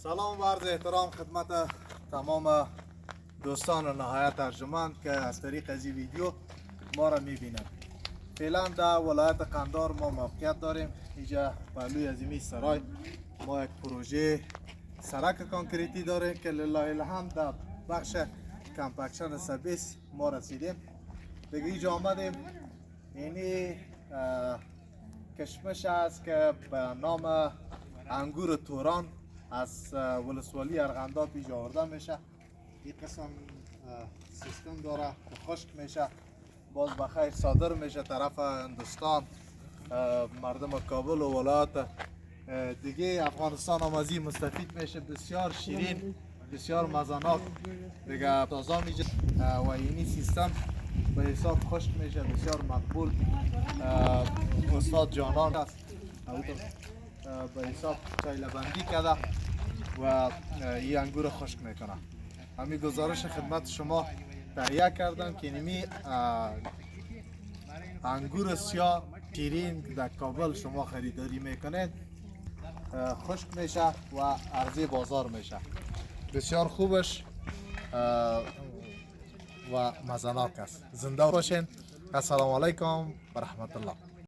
سلام و عرض احترام خدمت تمام دوستان نهایت ارجمند که از طریق از این ویدیو ما را میبینند. فعلا در ولایت قندار ما موقعیت داریم. اینجا پهلوی عظیمی سرای ما یک پروژه سرک کانکریتی داریم که لله الحمد در بخش کمپکشن سرویس ما رسیدیم. دیگه اینجا آمدیم، اینی کشمش است که به نام انگور توران از ولسوالی ارغنداب اینجا آورده میشه. این قسم سیستم داره که خشک میشه، باز بخیر صادر میشه طرف هندوستان، مردم کابل و ولایات دیگه افغانستان هم از این مستفید میشه. بسیار شیرین، بسیار مزناک دیگه تازه میشه و اینی سیستم به حساب خشک میشه. بسیار مقبول استاد جانان است به حساب چایله بندی کرده و این انگور خشک میکنه. همین گزارش خدمت شما تهیه کردم که اینمی انگور سیاه شیرین در کابل شما خریداری میکنید خشک میشه و عرضه بازار میشه. بسیار خوبش و مزناک است. زنده باشین. السلام علیکم و رحمت الله.